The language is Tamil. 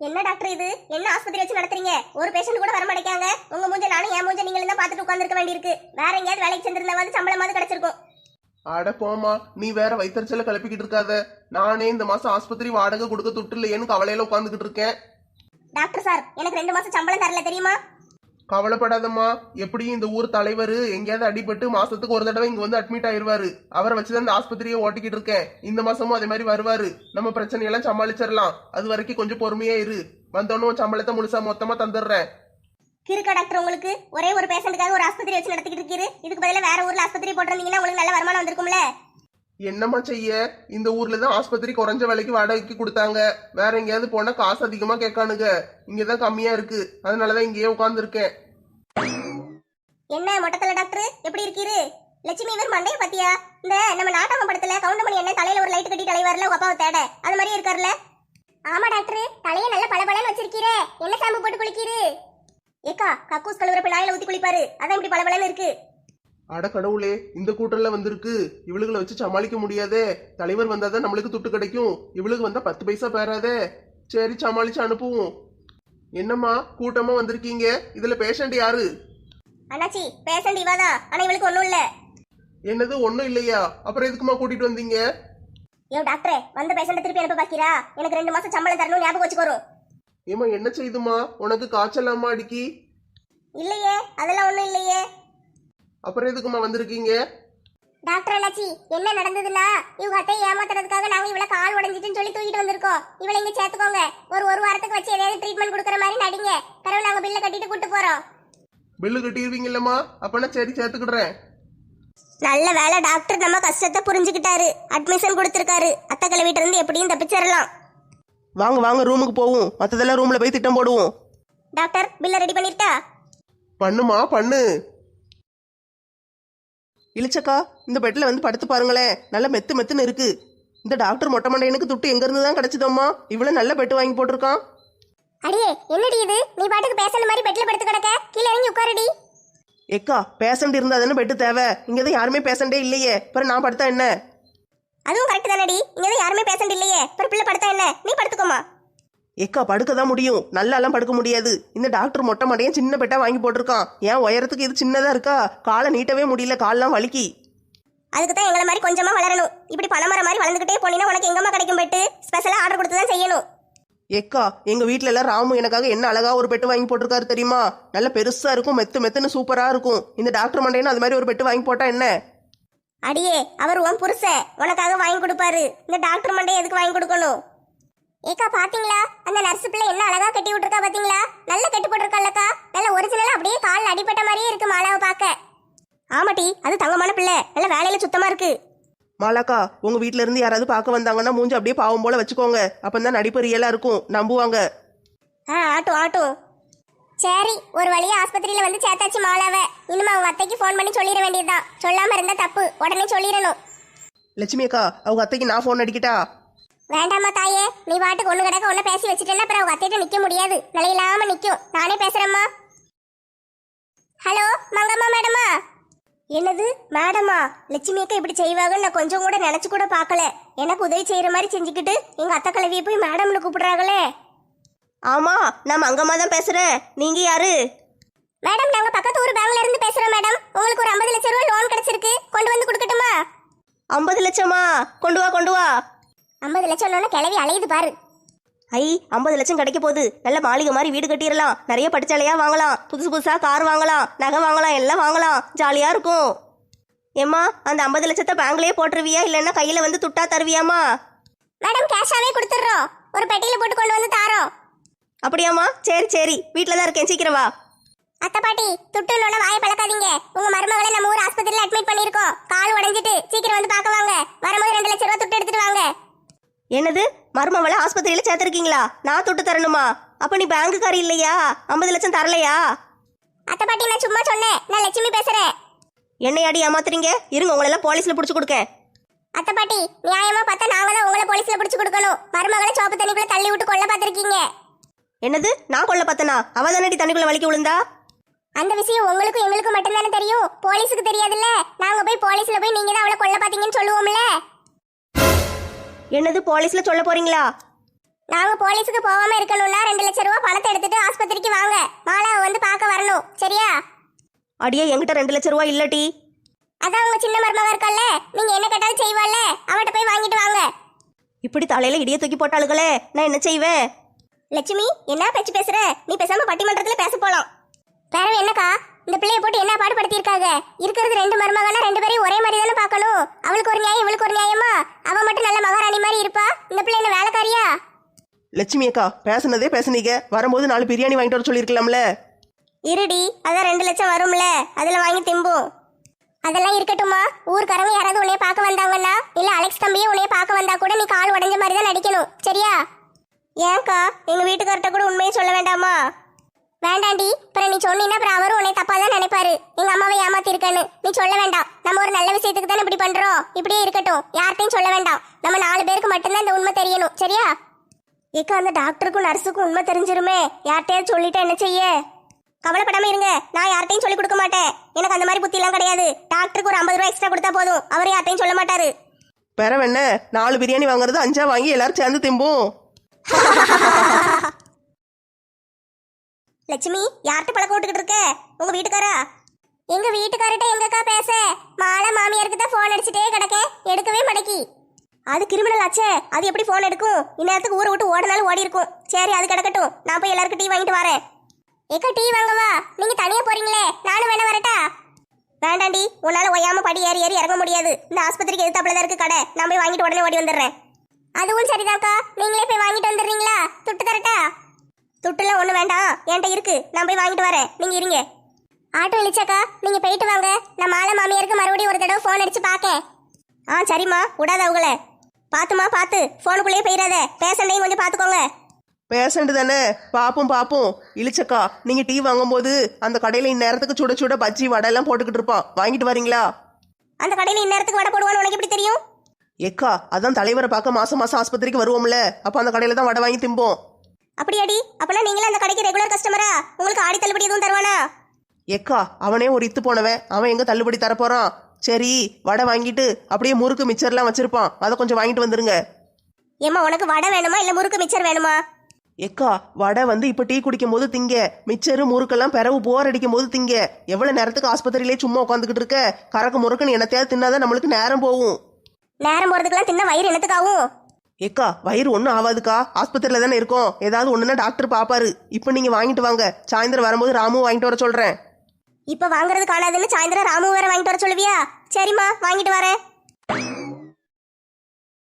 என்ன டாக்டர் இது? என்ன ஆஸ்பத்திரி வச்சு நடத்துறீங்க? ஒரு பேஷண்ட் கூட வர மாட்டேங்காங்க. உங்க மூஞ்ச நானும் என் மூஞ்ச நீங்களும் தான் பார்த்துட்டு உட்கார்ந்திருக்க வேண்டியிருக்கு. வேற எங்கேயாவது வேலைக்கு சென்றிருந்தாவது சம்பளமாவது கிடைச்சிருக்கும். அட போமா, நீ வேற வயிற்றுச்சல கிளப்பிக்கிட்டு இருக்காத. நானே இந்த மாசம் ஆஸ்பத்திரி வாடகை கொடுக்க துட்டு இல்லையேன்னு கவலையில உட்காந்துக்கிட்டு இருக்கேன். டாக்டர் சார், எனக்கு 2 மாசம் சம்பளம் தரல தெரியுமா? கவலைப்படாதம்மா, எப்படியும் இந்த ஊர் தலைவர் எங்கேயாவது அடிபட்டு மாசத்துக்கு ஒரு தடவை இங்க வந்து அட்மிட் ஆயிருவாரு. அவரை வச்சுதான் இந்த ஆஸ்பத்திரியை ஓட்டிக்கிட்டு இருக்கேன். இந்த மாசமும் அதே மாதிரி வருவாரு. நம்ம பிரச்சனையெல்லாம் சமாளிச்சிடலாம். அது வரைக்கும் கொஞ்சம் பொறுமையா இரு. வந்தோன்னு சம்பளத்தை முழுசா மொத்தமா தந்துடுறேன். இருக்கா டாக்டர், உங்களுக்கு ஒரே ஒரு பேஷண்ட்டுக்காக ஒரு ஆஸ்பத்திரி வச்சு நடத்திக்கிட்டு இருக்கீரு. இதுக்கு பதிலா வேற ஊர்ல ஆஸ்பத்திரி போட்டிருந்தீங்கன்னா உங்களுக்கு நல்ல வருமானம் வந்திருக்கும்ல. என்னம்மா செய்ய, இந்த ஊர்ல தான் ஆஸ்பத்திரி குறைஞ்ச விலைக்கு வாடகைக்கு கொடுத்தாங்க. வேற எங்கேயாவது போனா காசு அதிகமா கேட்கானுங்க. இங்கதான் கம்மியா இருக்கு. அதனாலதான் இங்கேயே உட்கார்ந்து இருக்கேன். என்ன மொட்டத்தல டாக்டர், எப்படி இருக்கீரு? லட்சுமி இவர் மண்டைய பத்தியா? இந்த நம்ம நாட்டாம படத்துல கவுண்டமணி என்ன தலையில ஒரு லைட் கட்டி தலைவர்ல உங்க அப்பாவை தேட அது மாதிரியே இருக்காருல்ல? ஆமா டாக்டர், தலையை நல்ல பளபளன்னு வச்சிருக்கீரே. என்ன ஷாம்பு போட்டு குளிக்கீரு? ஏக்கா, கக்கூஸ் கழுவுற பிள்ளையில ஊத்தி குளிப்பாரு, அதான் இப்படி பளபளன்னு இருக்கு. அட கடவுளே, இந்த கூட்டம்ல வந்திருக்கு. இவளுகளை வச்சு சமாளிக்க முடியாதே. தலைவர் வந்தாதான் நம்மளுக்கு துட்டு கிடைக்கும். இவளுக்கு வந்தா 10 பைசா பேராதே. சரி, சமாளிச்சு அனுப்புவோம். என்னம்மா கூட்டமா வந்திருக்கீங்க? இதுல பேஷண்ட் யாரு? அண்ணாச்சி, பேஷண்ட் இவாதான். ஆனா இவளுக்கு ஒண்ணும் இல்ல. என்னது ஒண்ணும் இல்லையா? அப்புறம் எதுக்குமா கூட்டிட்டு வந்தீங்க? ஐயோ டாக்டரே, வந்த பேஷண்ட திருப்பி அனுப்ப பாக்கிறா? எனக்கு 2 மாசம் சம்பளம் தரணும், ஞாபகம் வச்சுக்கோரும். ஏமா என்ன செய்துமா? உனக்கு காய்ச்சலாமா அடிக்கி? இல்லையே, அதெல்லாம் ஒண்ணும் இல்லையே. அப்புறம் எதுக்குமா வந்திருக்கீங்க? டாக்டர் அண்ணாச்சி, என்ன நடந்ததுன்னா இவங்க அத்தையை ஏமாத்துறதுக்காக நாங்க இவளை கால் உடைஞ்சிட்டுன்னு சொல்லி தூக்கிட்டு வந்திருக்கோம். இவளை இங்க சேர்த்துக்கோங்க. ஒரு வாரத்துக்கு வச்சு ஏதாவது ட்ரீட்மெண்ட் கொடுக்குற மாதிரி நடிங்க. பிறகு நாங்க பில்ல கட்டிட்டு கூட்டு போறோம். பில்லு கட்டிடுவீங்கல்லம்மா? அப்பனா சரி, சேர்த்துக்கிடுறேன். நல்ல வேலை, டாக்டர் நம்ம கஷ்டத்தை புரிஞ்சுக்கிட்டாரு. அட்மிஷன் கொடுத்திருக்காரு. அத்தை கிளவிட்டு இருந்து எப்படியும் தப்பிச்சிடலாம். வாங்க வாங்க, ரூமுக்கு போவோம். மத்ததெல்லாம் ரூம்ல போய் திட்டம் போடுவோம். டாக்டர், பில்ல ரெடி பண்ணிட்டா? பண்ணுமா பண்ணு. இளிச்சக்கா, இந்த பெட்ல வந்து படுத்து பாருங்களேன். நல்ல மெத்துன்னு இருக்கு. இந்த டாக்டர் மொட்டை மண்டையனுக்கு துட்டு எங்க இருந்து தான் கிடைச்சதோம்மா? இவ்வளவு நல்ல பெட்டு வாங்கி போட்டிருக்கான். அடியே, என்னடி இது? நீ பாட்டுக்கு பேஷண்ட் மாதிரி பெட்ல படுத்து கிடக்க. கீழே இறங்கி உட்காருடி. ஏக்கா, பேஷண்ட் இருந்தா தானே பெட்டு தேவை. இங்கதான் யாருமே பேஷண்டே இல்லையே. அப்புறம் நான் படுத்தா என்ன? அதுவும் கரெக்ட் தானடி. இங்கதான் யாருமே பேஷண்ட் இல்லையே. அப்புறம் பிள்ளை படுத்தா என்ன? நீ படுத்துக்கோமா. ஏக்கா, படுக்க தான் முடியும். நல்லாலாம் படுக்க முடியாது. இந்த டாக்டர் மொட்டை மண்டையன் சின்ன பெட்டா வாங்கி போட்டிருக்கான். ஏன் உயரத்துக்கு இது சின்னதா இருக்கா? காலை நீட்டவே முடியல, கால்லாம் வலிக்கி. அதுக்கு தான் எங்களை மாதிரி கொஞ்சமா வளரணும். இப்படி பணமர மாதிரி வளர்ந்துகிட்டே போனீங்கன்னா உனக்கு எங்கம்மா கிடைக்கும் பெட்டு? ஸ்பெஷலா ஆர்டர் கொடுத்து தான் செய்யணும். ஏக்கா, எங்க வீட்ல எல்லாம் ராமு எனக்காக என்ன அழகா ஒரு பெட்டு வாங்கி போட்டிருக்காரு தெரியுமா? நல்ல பெருசா இருக்கும், மெத்துன்னு சூப்பரா இருக்கும். இந்த டாக்டர் மண்டையன் அது மாதிரி ஒரு பெட்டு வாங்கி போட்டா என்ன? அடியே, அவர் உன் புருஷன், உனக்காக வாங்கி கொடுப்பாரு. இந்த டாக்டர் மண்டையை எதுக்கு வாங்கி கொடுக்கணும்? ஏக்கா, பாத்தீங்களா அந்த நர்ஸ் பிள்ளை என்ன அழகா கட்டி விட்டுருக்கா? பாத்தீங்களா? நல்ல கட்டி போட்டிருக்கால்லக்கா. நல்ல ஒரிஜினலா அப்படியே கால் அடிப்பட்ட மாதிரியே இருக்கு மாலாவை பார்க்க. ஆமாட்டி, அது தங்கமான பிள்ளை. நல்ல வேலையில சுத்தமா இருக்கு. மாலாக்கா, உங்க வீட்ல இருந்து யாராவது பார்க்க வந்தாங்கன்னா மூஞ்சி அப்படியே பாவம் போல வச்சுக்கோங்க. அப்பந்தான் நடிப்பு ரியலா இருக்கும், நம்புவாங்க. ஆட்டும். சரி, ஒரு வழியா ஆஸ்பத்திரியில வந்து சேர்த்தாச்சு மாலாவை. இனிமே அவங்க அத்தைக்கு ஃபோன் பண்ணி சொல்லிட வேண்டியதுதான். சொல்லாம இருந்தா தப்பு, உடனே சொல்லிடணும். லட்சுமி அக்கா, அவங்க அத்தைக்கு நான் ஃபோன் அடிக்கிட்டா? வேண்டாமா தாயே, நீ பாட்டுக்கு ஒண்ணு கிடக்க ஒண்ணு பேசி வச்சுட்டேன்னா அப்புறம் அவங்க அத்தைகிட்ட நிக்க முடியாது. நிலையில்லாம நிக்கும். நானே பேசுறேம்மா. ஹலோ, மங்கம்மா மேடமா? என்னது மேடமா? லட்சுமி அக்கா இப்படி செய்வாங்கன்னு நான் கொஞ்சம் கூட நினைச்சு கூட பார்க்கல. எனக்கு உதவி செய்யற மாதிரி செஞ்சுக்கிட்டு எங்க அத்தை கிளவியை போய் மேடம்னு கூப்பிடுறாங்களே. ஆமா, நான் மங்கம்மா தான் பேசுறேன். நீங்க யாரு? மேடம், நாங்க பக்கத்து ஊர் பேங்க்ல இருந்து பேசுறோம் மேடம். உங்களுக்கு ஒரு 50 லட்சம் ரூபாய் லோன் கிடைச்சிருக்கு. கொண்டு வந்து கொடுக்கட்டுமா? 50 லட்சமா? கொண்டு வா. 50 லட்சம் கிளவி அலையுது பாரு. ஐ, 50 லட்சம் கிடைக்க போகுது. நல்ல மாளிகை மாதிரி வீடு கட்டிடலாம். நிறைய படிச்சாலையா வாங்கலாம். புதுசா கார் வாங்கலாம், நகை வாங்கலாம், எல்லாம் வாங்கலாம். ஜாலியா இருக்கும். ஏம்மா, அந்த 50 லட்சத்தை பேங்க்லயே போட்டுருவியா இல்லைன்னா கையில வந்து துட்டா தருவியாமா? மேடம், கேஷாவே கொடுத்துறோம். ஒரு பெட்டியில போட்டு கொண்டு வந்து தாரோம். அப்படியாம்மா? சரி, வீட்டுல தான் இருக்கேன், சீக்கிரம் வா. அத்தை பாட்டி, துட்டுன்னு வாயை பழக்காதீங்க. உங்க மருமகளை நம்ம ஊர் ஆஸ்பத்திரியில அட்மிட் பண்ணிருக்கோம். கால் உடைஞ்சிட்டு, சீக்கிரம் வந்து பார்க்க வாங்க. வரும்போது 2 லட்சம் ரூபாய் துட்டு எடுத்துட்டு வாங்க. என்னது, மருமவளை ஆஸ்பத்திரியில சேர்த்திருக்கீங்களா? நான் துட்டு தரணுமா? அப்ப நீ பேங்குக்காரி இல்லையா? 50 லட்சம் தரலையா? அத்தை பாட்டி, நான் சும்மா சொன்னேன். நான் லட்சுமி பேசுறேன். என்னையாடி ஏமாத்துறீங்க? இருங்க, உங்களை எல்லாம் போலீஸ்ல புடிச்சு கொடுக்கேன். அத்தை பாட்டி, நியாயமா பார்த்தா நாங்க தான் உங்களை போலீஸ்ல பிடிச்சு கொடுக்கணும். மருமகளை சோப்பு தண்ணிக்குள்ள தள்ளி விட்டு கொல்ல பார்த்திருக்கீங்க. என்னது, நான் கொல்ல பார்த்தனா? அவ தானடி தண்ணிக்குள்ள வலிக்க விழுந்தா? அந்த விஷயம் உங்களுக்கும் எங்களுக்கும் மட்டும்தானே தெரியும். போலீஸுக்கு தெரியாதுல்ல. நாங்க போய் போலீஸ்ல போய் நீங்க தான் அவளை கொல்ல பாத்தீங்கன்னு சொல்லுவோம்ல. என்னது, போலீஸ்ல சொல்ல போறீங்களா? நாங்க போலீஸுக்கு போகாம இருக்கணும்னா 2,00,000 ரூபாய் பணத்தை எடுத்துட்டு ஆஸ்பத்திரிக்கு வாங்க. மாலாவை வந்து பார்க்க வரணும், சரியா? அடியே என்கிட்ட 2,00,000 ரூபாய் இல்லட்டி. அதான் உங்க சின்ன மருமக இருக்கல்ல, நீங்க என்ன கேட்டாலும் செய்வாள்ல, அவட்ட போய் வாங்கிட்டு வாங்க. இப்படி தலையில இடிய தூக்கி போட்டாளுகளே, நான் என்ன செய்வேன்? லட்சுமி, என்ன பேச்சு பேசுற? நீ பேசாம பட்டிமன்றத்துல பேச போலாம். வேற என்னக்கா, இந்த பிள்ளைய போட்டு என்ன பாடுபடுத்தி இருக்காங்க? இருக்கிறது 2 மருமகனா 2 பேரையும் ஒரே மாதிரி தானே பார்க்கணும். அவளுக்கு ஒரு நியாயம், இவளுக்கு ஒரு நியாயமா? அவ மட்டும் நல்ல மகாராணி மாதிரி இருப்பா, இந்த பிள்ளை என்ன வேலைக்காரியா? லட்சுமி அக்கா பேசுனதே பேசுனீங்க, வரும்போது 4 பிரியாணி வாங்கிட்டு வர சொல்லியிருக்கலாம்ல. இருடி, அதான் 2 லட்சம் வரும்ல, அதுல வாங்கி திம்போம். அதெல்லாம் இருக்கட்டுமா? ஊர்க்காரங்க யாராவது உன்னைய பார்க்க வந்தாங்கன்னா, இல்ல அலெக்ஸ் தம்பியே உன்னைய பார்க்க வந்தா கூட நீ கால் உடைஞ்ச மாதிரி தான் நடிக்கணும், சரியா? ஏன்க்கா, எங்க வீட்டுக்கார்ட்ட கூட உண்மையை சொல்ல வேண்டாமா? வேண்டாண்டி, அப்புறம் நீ சொன்னீன்னா அப்புறம் அவரும் உன்னை தப்பா தான் நினைப்பாரு. எங்க அம்மாவை ஏமாத்திருக்கேன்னு நீ சொல்ல வேண்டாம். நம்ம ஒரு நல்ல விஷயத்துக்கு தானே இப்படி பண்றோம். இப்படியே இருக்கட்டும், யார்ட்டையும் சொல்ல வேண்டாம். நம்ம 4 பேருக்கு மட்டும்தான் இந்த உண்மை தெரியணும், சரியா? ஏக்கா, அந்த டாக்டருக்கும் நர்ஸுக்கும் உண்மை தெரிஞ்சிருமே, யார்கிட்டயாவது சொல்லிட்டா என்ன செய்ய? கவலைப்படாம இருங்க, நான் யார்ட்டையும் சொல்லி கொடுக்க மாட்டேன். எனக்கு அந்த மாதிரி புத்திலாம் கிடையாது. டாக்டருக்கு ஒரு 50 ரூபாய் எக்ஸ்ட்ரா கொடுத்தா போதும், அவர் யார்ட்டையும் சொல்ல மாட்டாரு. பெறவென்ன 4 பிரியாணி வாங்குறது 5 வாங்கி எல்லாரும் சேர்ந்து திம்போம். லட்சுமி, யார்கிட்ட பழக்கம் விட்டுக்கிட்டு இருக்க? உங்க வீட்டுக்காரா? எங்க வீட்டுக்காரர்கிட்ட எங்கக்கா பேச? மாலை மாமியாருக்கு தான் போன் அடிச்சுட்டே கிடக்கேன், எடுக்கவே மடக்கி. அது கிரிமினல் ஆச்சே, அது எப்படி போன் எடுக்கும்? இந்நேரத்துக்கு ஊரை விட்டு ஓடினாலும் ஓடி இருக்கும். சரி, அது கிடக்கட்டும், நான் போய் எல்லாருக்கும் டீ வாங்கிட்டு வரேன். ஏக்கா, டீ வாங்கவா? நீங்க தனியா போறீங்களே, நானும் வேணா வரட்டா? வேண்டாண்டி, உன்னால ஒய்யாம படி ஏறி ஏறி இறங்க முடியாது. இந்த ஆஸ்பத்திரிக்கு எதிர்த்தாப்புல தான் இருக்கு கடை, நான் போய் வாங்கிட்டு உடனே ஓடி வந்துடுறேன். அதுவும் சரிதான்க்கா, நீங்களே போய் வாங்கிட்டு வந்துடுறீங்களா? துட்டு தரட்டா? துட்டுலாம் ஒண்ணு வேண்டாம், என்கிட்ட இருக்கு, நான் போய் வாங்கிட்டு வரேன், நீங்க இருங்க. ஆட்டோ இழிச்சாக்கா, நீங்க போயிட்டு வாங்க. நான் மாலை மாமியாருக்கு மறுபடியும் ஒரு தடவை போன் அடிச்சு பாக்கேன். சரிம்மா, விடாத அவங்கள. பாத்துமா, பாத்து போனுக்குள்ளேயே போயிடாத, பேசண்டையும் கொஞ்சம் பாத்துக்கோங்க. பேஷண்ட் தானே, பாப்போம். இழிச்சக்கா, நீங்க டீ வாங்கும்போது அந்த கடையில இந்நேரத்துக்கு சுட சுட பஜ்ஜி வடை எல்லாம் போட்டுக்கிட்டு இருப்பான், வாங்கிட்டு வரீங்களா? அந்த கடையில இந்நேரத்துக்கு வடை போடுவான்னு உனக்கு எப்படி தெரியும்? ஏக்கா, அதான் தலைவரை பார்க்க மாசம் மாசம் ஆஸ்பத்திரிக்கு வருவோம்ல, அப்ப அந்த கடையில தான் வடை வாங்கி திம்போம். அப்படியாடி? அப்பனா நீங்களும் அந்த கடைக்கு ரெகுலர் கஸ்டமரா? உங்களுக்கு ஆடி தள்ளுபடி எதுவும் தருவானா? ஏக்கா, அவனே ஒரு இத்து போனவன், அவன் எங்க தள்ளுபடி தரப்போறான்? சரி, வடை வாங்கிட்டு அப்படியே முறுக்கு மிச்சர்லாம் வச்சிருப்பான், அதை கொஞ்சம் வாங்கிட்டு வந்துருங்க. ஏம்மா, உனக்கு வடை வேணுமா இல்ல முறுக்கு மிச்சர் வேணுமா? ஏக்கா, வடை வந்து இப்ப டீ குடிக்கும் போது திங்க, மிச்சரு முறுக்கெல்லாம் பிறவு போர் அடிக்கும் போது திங்க. எவ்வளவு நேரத்துக்கு ஆஸ்பத்திரியிலே சும்மா உட்காந்துக்கிட்டு இருக்க? கறக்கு முறுக்குன்னு என்னத்தையாவது தின்னாதான் நம்மளுக்கு நேரம் போகும். நேரம் போறதுக்கெல்லாம் தின்ன வயிறு என்னத்துக்காகும்? ஏக்கா, வயிறு ஒன்றும் ஆகாதுக்கா, ஆஸ்பத்திரியில தானே இருக்கோம், ஏதாவது ஒண்ணுன்னா டாக்டர் பாப்பாரு. இப்போ நீங்க வாங்கிட்டு வாங்க, சாயந்தரம் வரும்போது ராமு வாங்கிட்டு வர சொல்றேன். இப்ப வாங்குறது காணாதுன்னு சாயந்தரம் ராமு வேற வாங்கிட்டு வர சொல்லுவியா? சரிம்மா, வாங்கிட்டு வரேன்.